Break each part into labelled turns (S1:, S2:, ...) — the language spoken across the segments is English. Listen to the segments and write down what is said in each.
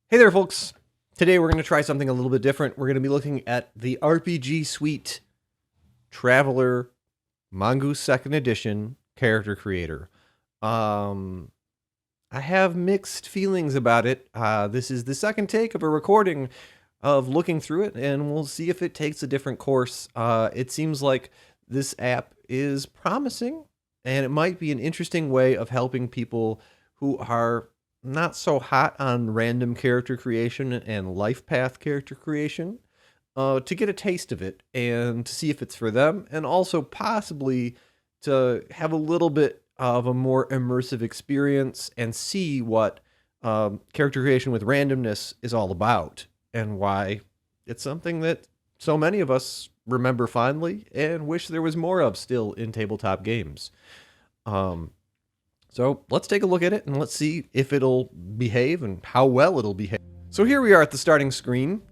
S1: Hey there, folks. Today we're going to try something a little bit different. We're going to be looking at the RPGSuite Traveler Mongoose Second Edition Character Creator. Um, I have mixed feelings about it. This is the second take of a recording of looking through it, and we'll see if it takes a different course. It seems like this app is promising, and it might be an interesting way of helping people who are not so hot on random character creation and life path character creation to get a taste of it and to see if it's for them, and also possibly to have a little bit of a more immersive experience and see what character creation with randomness is all about and why it's something that so many of us remember fondly and wish there was more of still in tabletop games. So let's take a look at it and let's see if it'll behave and how well it'll behave. So here we are at the starting screen,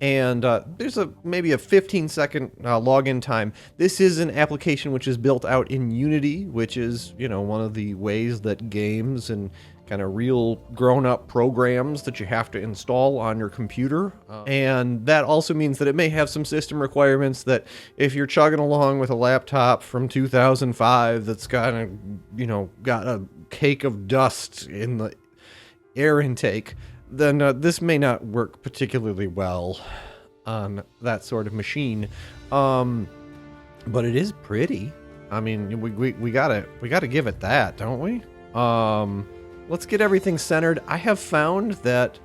S1: and there's maybe a 15-second login time. This is an application which is built out in Unity, which is, one of the ways that games and kind of real grown-up programs that you have to install on your computer. And that also means that it may have some system requirements that if you're chugging along with a laptop from 2005 that's got a cake of dust in the air intake, then this may not work particularly well on that sort of machine. But it is pretty. I mean, we gotta give it that, don't we? Let's get everything centered. I have found that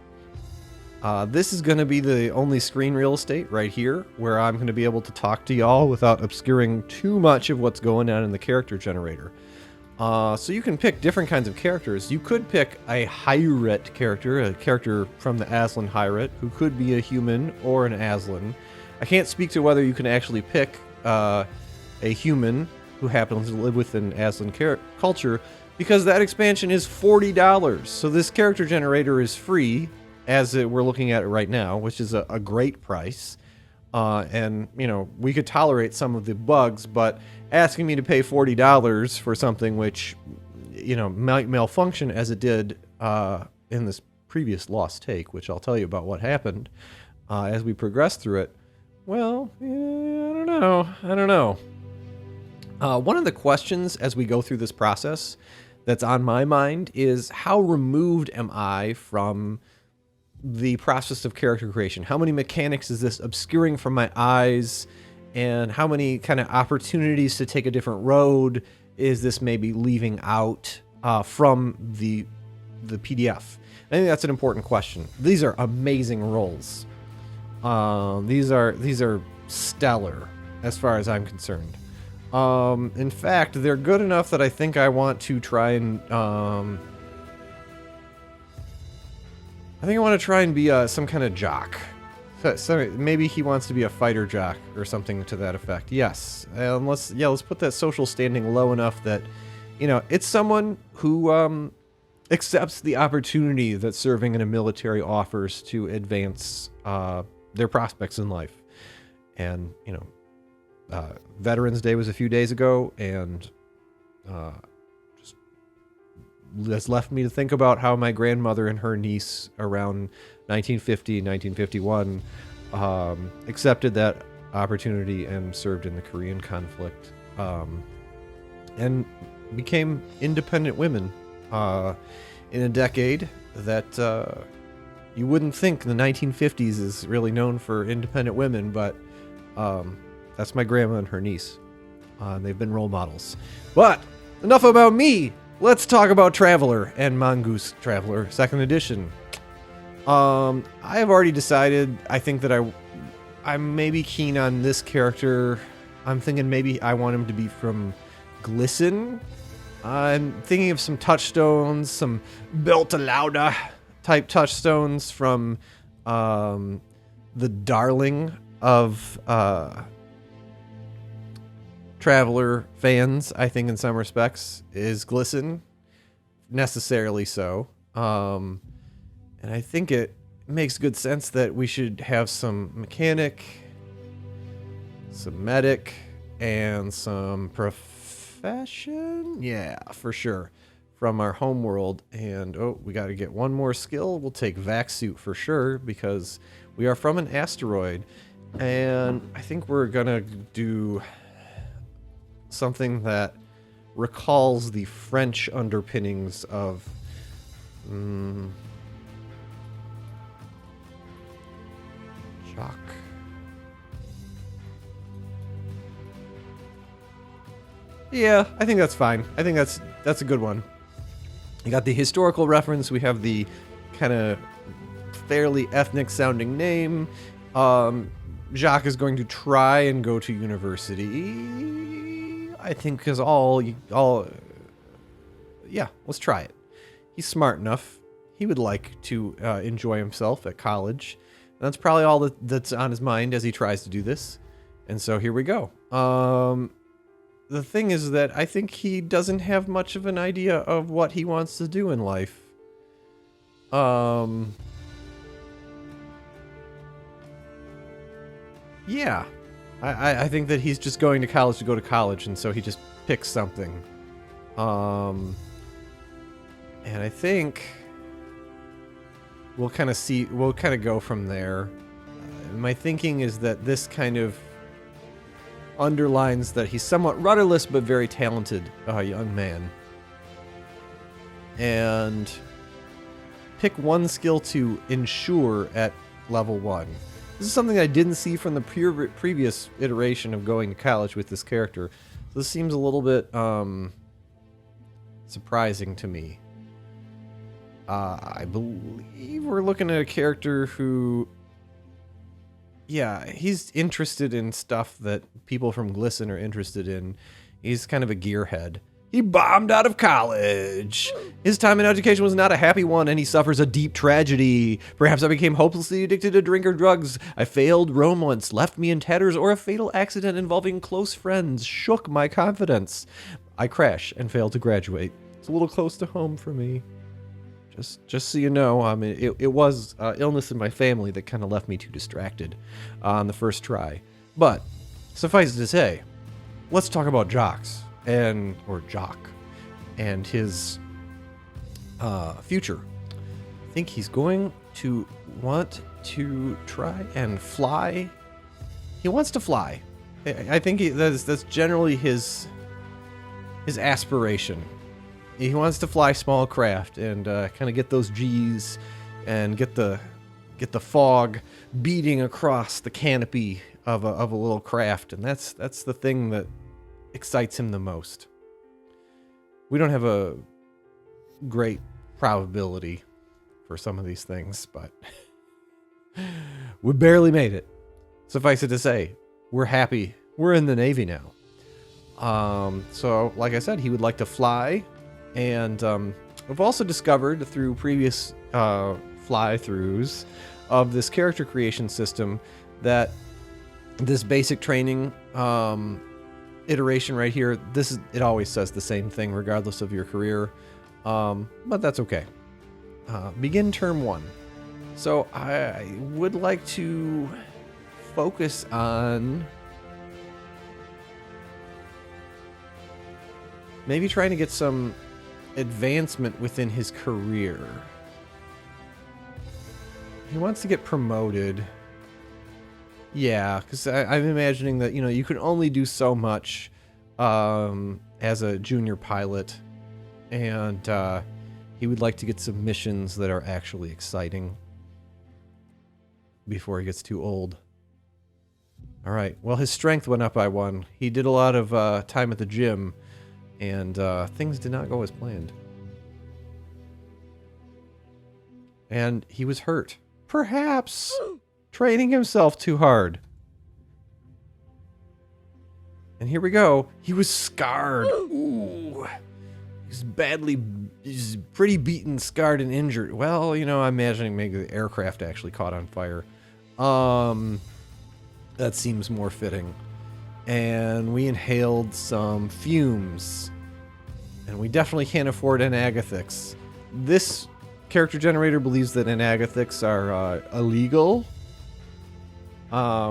S1: this is going to be the only screen real estate right here where I'm going to be able to talk to y'all without obscuring too much of what's going on in the character generator. So you can pick different kinds of characters. You could pick a Hyrete character, a character from the Aslan Hyrete, who could be a human or an Aslan. I can't speak to whether you can actually pick a human who happens to live within Aslan culture, because that expansion is $40. So this character generator is free, as we're looking at it right now, which is a great price. And, we could tolerate some of the bugs, but asking me to pay $40 for something which, might malfunction as it did in this previous Lost Take, which I'll tell you about what happened as we progress through it. Well, I don't know. One of the questions as we go through this process that's on my mind is, how removed am I from the process of character creation? How many mechanics is this obscuring from my eyes? And how many kind of opportunities to take a different road is this maybe leaving out from the PDF? I think that's an important question. These are amazing rolls. These are stellar as far as I'm concerned. In fact, they're good enough that I think I want to try and be some kind of jock. So maybe he wants to be a fighter jock or something to that effect. Yes, let's put that social standing low enough that, it's someone who accepts the opportunity that serving in a military offers to advance their prospects in life. And Veterans Day was a few days ago, and just that's left me to think about how my grandmother and her niece around 1950, 1951 accepted that opportunity and served in the Korean conflict, and became independent women in a decade that you wouldn't think the 1950s is really known for independent women, but that's my grandma and her niece. They've been role models. But enough about me. Let's talk about Traveler and Mongoose Traveler 2nd Edition. I have already decided. I think that I'm maybe keen on this character. I'm thinking maybe I want him to be from Glisten. I'm thinking of some touchstones, some Beltalauda type touchstones from the darling of Traveler fans, I think in some respects, is Glisten. Necessarily so. And I think it makes good sense that we should have some mechanic, some medic, and some profession. Yeah, for sure. from our home world. And, oh, we got to get one more skill. We'll take vac suit for sure because we are from an asteroid. And I think we're going to do something that recalls the French underpinnings of... Jock. Yeah, I think that's fine. I think that's a good one. You got the historical reference. We have the kind of fairly ethnic sounding name. Jacques is going to try and go to university. I think because yeah, let's try it. He's smart enough. He would like to enjoy himself at college. And that's probably all that's on his mind as he tries to do this. And so here we go. The thing is that I think he doesn't have much of an idea of what he wants to do in life. Yeah. I think that he's just going to college to go to college, and so he just picks something. And I think we'll kind of go from there. My thinking is that this kind of underlines that he's somewhat rudderless but very talented young man. And pick one skill to ensure at level 1. This is something I didn't see from the previous iteration of going to college with this character. So this seems a little bit surprising to me. I believe we're looking at a character who... Yeah, he's interested in stuff that people from Glisten are interested in. He's kind of a gearhead. He bombed out of college. His time in education was not a happy one, and he suffers a deep tragedy. Perhaps I became hopelessly addicted to drink or drugs. I failed Rome once, left me in tatters, or a fatal accident involving close friends shook my confidence. I crash and fail to graduate. It's a little close to home for me. Just so you know, it was illness in my family that kind of left me too distracted on the first try. But suffice it to say, let's talk about Jock and his future. I think he's going to want to try and fly. He wants to fly. I think that's generally his aspiration. He wants to fly small craft and kind of get those G's and get the fog beating across the canopy of a little craft, and that's the thing that excites him the most. We don't have a great probability for some of these things, but we barely made it. Suffice it to say, we're happy. We're in the Navy now. So, like I said, he would like to fly. And I've also discovered through previous fly-throughs of this character creation system that this basic training iteration right here, it always says the same thing regardless of your career, but that's okay. Begin term 1. So I would like to focus on maybe trying to get some advancement within his career. He wants to get promoted. Yeah, because I'm imagining that, you can only do so much as a junior pilot, and he would like to get some missions that are actually exciting before he gets too old. All right, well, his strength went up by 1. He did a lot of time at the gym, and things did not go as planned. And he was hurt. Perhaps training himself too hard. And here we go. He was scarred. Ooh. He's pretty beaten, scarred, and injured. Well, I'm imagining maybe the aircraft actually caught on fire. That seems more fitting. And we inhaled some fumes. And we definitely can't afford anagathics. This character generator believes that anagathics are illegal,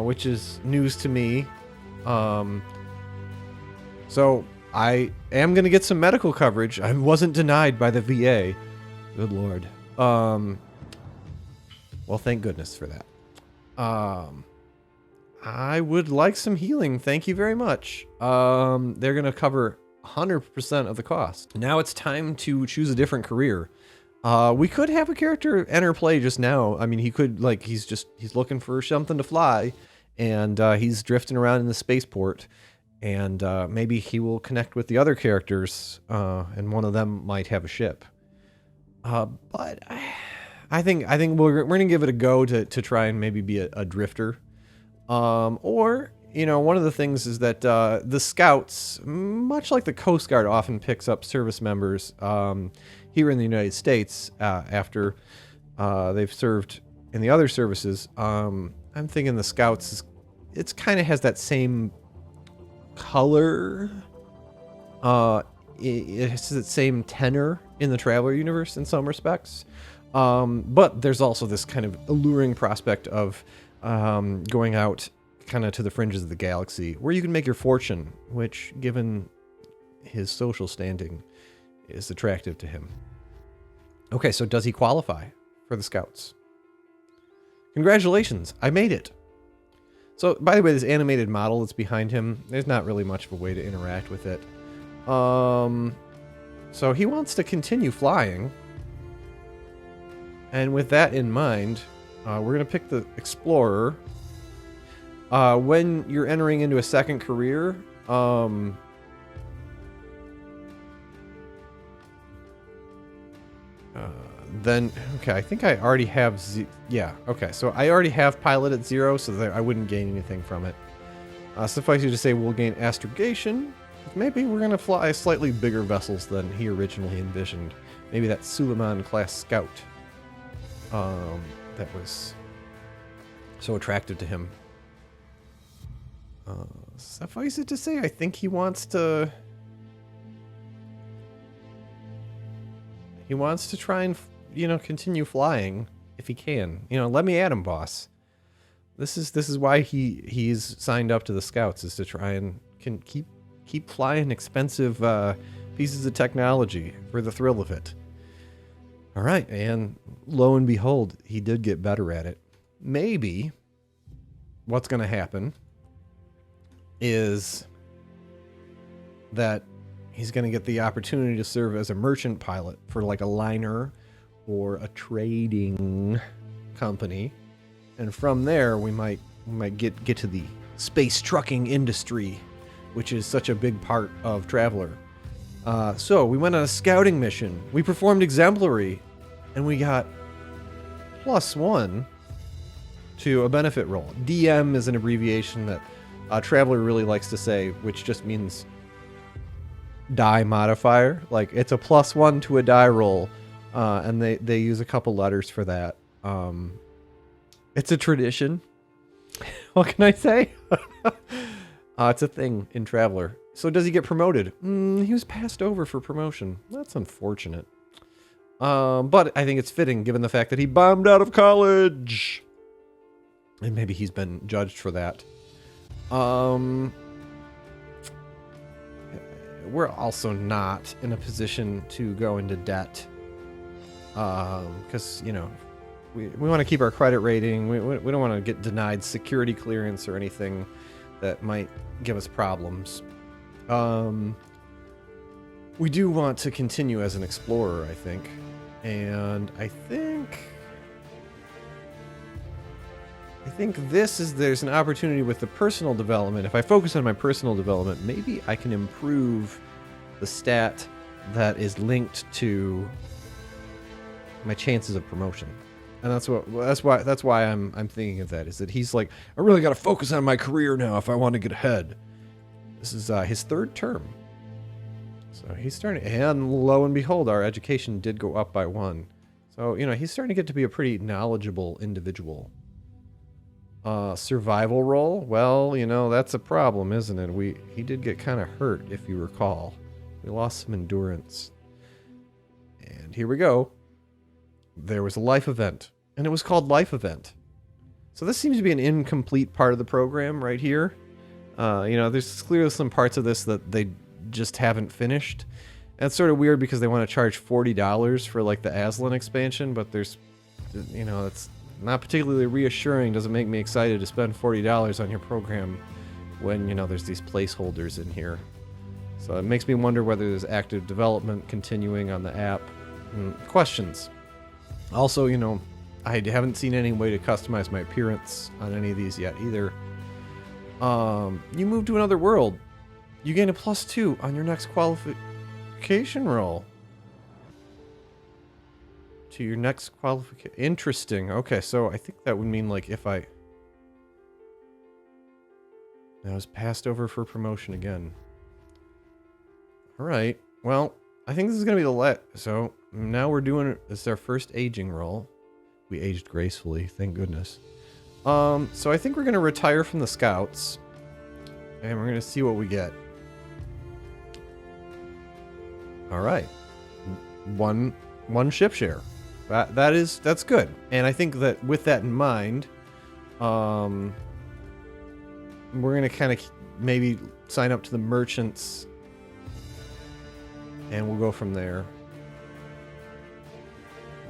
S1: which is news to me. So I am going to get some medical coverage. I wasn't denied by the VA. Good Lord. Well, thank goodness for that. I would like some healing. Thank you very much. They're going to cover 100% of the cost. Now it's time to choose a different career. We could have a character enter play just now. I mean, he could, like, he's looking for something to fly, and he's drifting around in the spaceport, and maybe he will connect with the other characters, and one of them might have a ship. But I think we're gonna give it a go to try and maybe be a drifter. Or, you know, one of the things is that the Scouts, much like the Coast Guard often picks up service members here in the United States after they've served in the other services, I'm thinking the Scouts, it's kind of has that same color. It has that same tenor in the Traveler universe in some respects. But there's also this kind of alluring prospect of going out kind of to the fringes of the galaxy where you can make your fortune, which, given his social standing, is attractive to him. Okay, so does he qualify for the Scouts? Congratulations, I made it. So, by the way, this animated model that's behind him, there's not really much of a way to interact with it. So he wants to continue flying. And with that in mind, we're going to pick the Explorer. When you're entering into a second career, then, okay, I think I already have, yeah, okay, so I already have pilot at 0, so that I wouldn't gain anything from it. Suffice you to say, we'll gain astrogation. Maybe we're going to fly slightly bigger vessels than he originally envisioned. Maybe that Suleiman-class scout that was so attractive to him. Suffice it to say, I think he wants to... He wants to try and, you know, continue flying if he can. You know, let me at him, boss. This is why he's signed up to the Scouts, is to try and keep flying expensive pieces of technology for the thrill of it. All right, and lo and behold, he did get better at it. Maybe what's going to happen is that he's going to get the opportunity to serve as a merchant pilot for like a liner or a trading company. And from there, we might get to the space trucking industry, which is such a big part of Traveler. So we went on a scouting mission. We performed exemplary, and we got +1 to a benefit roll. DM is an abbreviation that Traveler really likes to say, which just means die modifier. Like, it's a +1 to a die roll, and they use a couple letters for that. It's a tradition. What can I say? It's a thing in Traveler. So does he get promoted? He was passed over for promotion. That's unfortunate. But I think it's fitting given the fact that he bombed out of college. And maybe he's been judged for that. We're also not in a position to go into debt. Because, you know, we want to keep our credit rating. We don't want to get denied security clearance or anything that might give us problems. We do want to continue as an explorer, I think. And I think there's an opportunity with the personal development. If I focus on my personal development, maybe I can improve the stat that is linked to my chances of promotion. And that's why I'm thinking of that, is that he's like, I really got to focus on my career now if I want to get ahead. This is his third term. So he's starting, and lo and behold, our education did go up by 1. So, you know, he's starting to get to be a pretty knowledgeable individual. Survival roll? Well, you know, that's a problem, isn't it? He did get kind of hurt, if you recall. We lost some endurance. And here we go. There was a life event, and it was called Life Event. So this seems to be an incomplete part of the program right here. You know, there's clearly some parts of this that they just haven't finished. That's sort of weird because they want to charge $40 for like the Aslan expansion, but there's, you know, it's not particularly reassuring. Doesn't make me excited to spend $40 on your program when, you know, there's these placeholders in here. So it makes me wonder whether there's active development continuing on the app. Questions. Also, you know, I haven't seen any way to customize my appearance on any of these yet either. You move to another world. You gain a +2 on your next qualification roll. To your next qualification. Interesting. Okay, so I think that would mean like if I was passed over for promotion again. All right. Well, I think this is gonna be the so now we're doing it. This is our first aging roll. We aged gracefully, thank goodness. So I think we're gonna retire from the scouts, and we're gonna see what we get. All right, one ship share. That's good, and I think that with that in mind, we're gonna kind of maybe sign up to the merchants, and we'll go from there.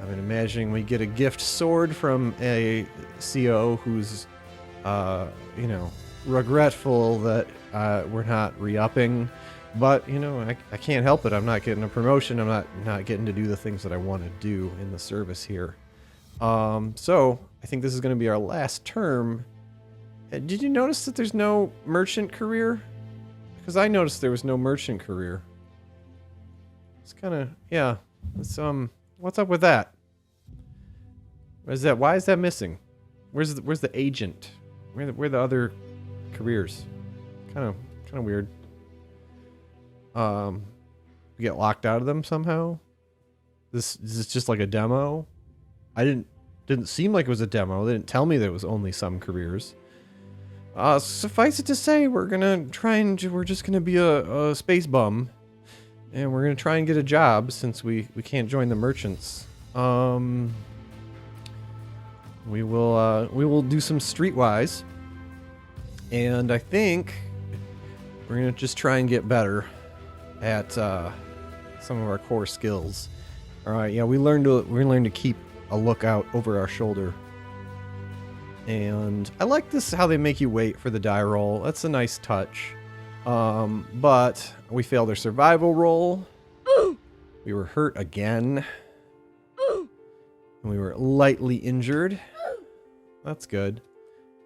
S1: I'm imagining we get a gift sword from a CO who's, you know, regretful that we're not re-upping. But, you know, I can't help it. I'm not getting a promotion. I'm not getting to do the things that I want to do in the service here. So, I think this is going to be our last term. Did you notice that there's no merchant career? Because I noticed there was no merchant career. It's kind of, yeah. It's, what's up with that? What is that? Why is that missing? Where's the agent? Where are the other careers? Kind of weird. We get locked out of them somehow. Is this just like a demo? Didn't seem like it was a demo. They didn't tell me there was only some careers. Suffice it to say, we're just gonna be a space bum. And we're going to try and get a job since we can't join the merchants. We will do some streetwise. And I think we're going to just try and get better at some of our core skills. All right, yeah, we're going to learn to keep a lookout over our shoulder. And I like this, how they make you wait for the die roll. That's a nice touch. But we failed our survival roll. We were hurt again. And we were lightly injured. That's good.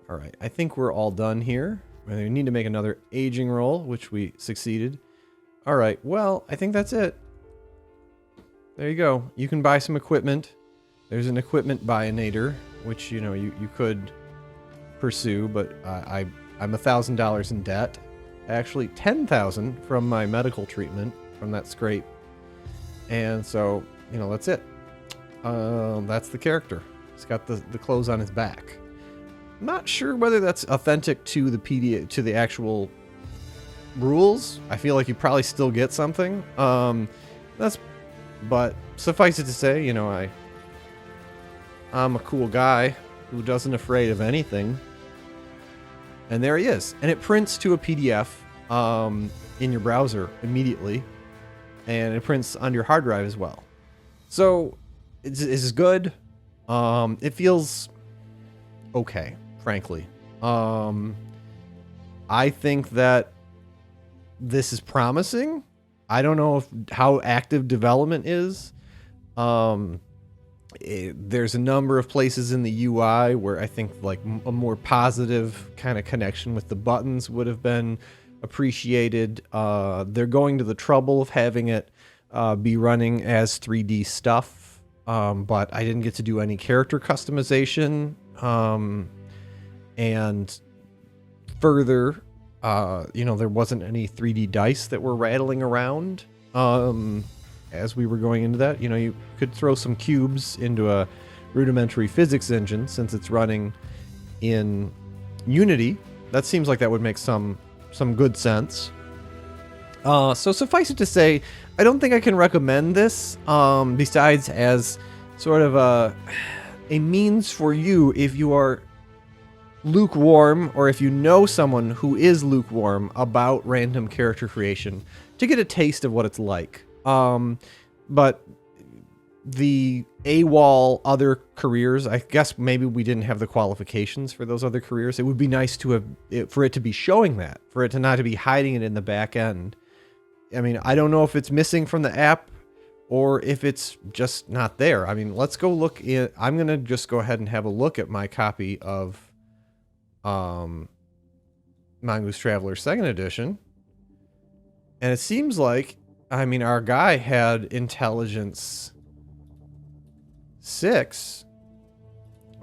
S1: All right, I think we're all done here. We need to make another aging roll, which we succeeded. All right, well, I think that's it. There you go. You can buy some equipment. There's an equipment buyinator, which, you know, you could pursue, but I'm $1,000 in debt. Actually, 10,000 from my medical treatment from that scrape. And so, you know, that's it. That's the character. He's got the clothes on his back. I'm not sure whether that's authentic to the actual rules. I feel like you probably still get something. But suffice it to say, you know, I'm a cool guy who doesn't afraid of anything. And there he is. And it prints to a PDF in your browser immediately. And it prints on your hard drive as well. So it's good. It feels okay, frankly. I think that this is promising. I don't know how active development is. There's a number of places in the UI where I think like a more positive kind of connection with the buttons would have been appreciated. They're going to the trouble of having it be running as 3D stuff, but I didn't get to do any character customization. And further, you know, there wasn't any 3D dice that were rattling around. As we were going into that, you know, you could throw some cubes into a rudimentary physics engine since it's running in Unity. That seems like that would make some good sense. So suffice it to say, I don't think I can recommend this, besides as sort of a means for you if you are lukewarm, or if you know someone who is lukewarm about random character creation, to get a taste of what it's like. But the AWOL other careers, I guess maybe we didn't have the qualifications for those other careers. It would be nice to have for it to be showing that, for it to not to be hiding it in the back end. I mean, I don't know if it's missing from the app or if it's just not there. I mean, let's go look in. I'm going to just go ahead and have a look at my copy of Mongoose Traveler 2nd Edition. And it seems like, I mean, our guy had intelligence 6.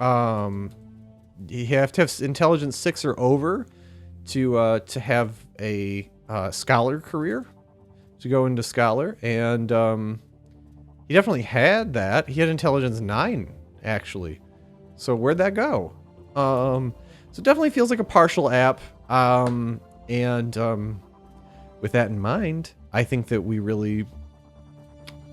S1: You have to have intelligence 6 or over to have a scholar career, to go into scholar, and he definitely had that. He had intelligence 9 actually. So where'd that go? So it definitely feels like a partial app. With that in mind, I think that we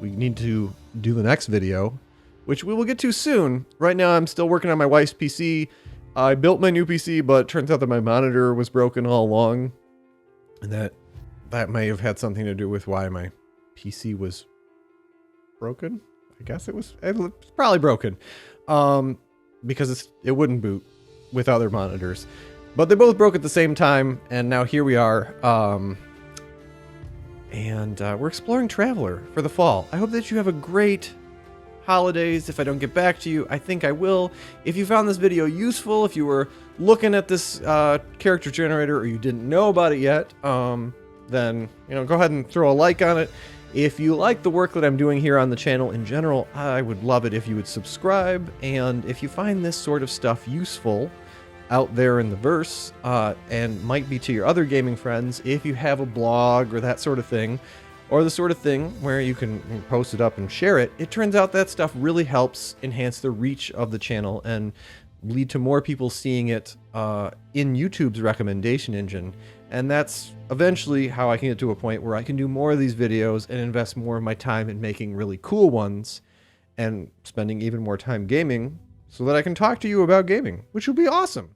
S1: need to do the next video, which we will get to soon. Right now, I'm still working on my wife's PC. I built my new PC, but it turns out that my monitor was broken all along, and that may have had something to do with why my PC was broken. I guess it was probably broken, because it wouldn't boot with other monitors. But they both broke at the same time, and now here we are. We're exploring Traveler for the fall. I hope that you have a great holidays. If I don't get back to you, I think I will. If you found this video useful, if you were looking at this character generator or you didn't know about it yet, then go ahead and throw a like on it. If you like the work that I'm doing here on the channel in general, I would love it if you would subscribe. And if you find this sort of stuff useful out there in the verse, and might be to your other gaming friends, if you have a blog or that sort of thing, or the sort of thing where you can post it up and share it, it turns out that stuff really helps enhance the reach of the channel and lead to more people seeing it in YouTube's recommendation engine. And that's eventually how I can get to a point where I can do more of these videos and invest more of my time in making really cool ones and spending even more time gaming so that I can talk to you about gaming, which would be awesome.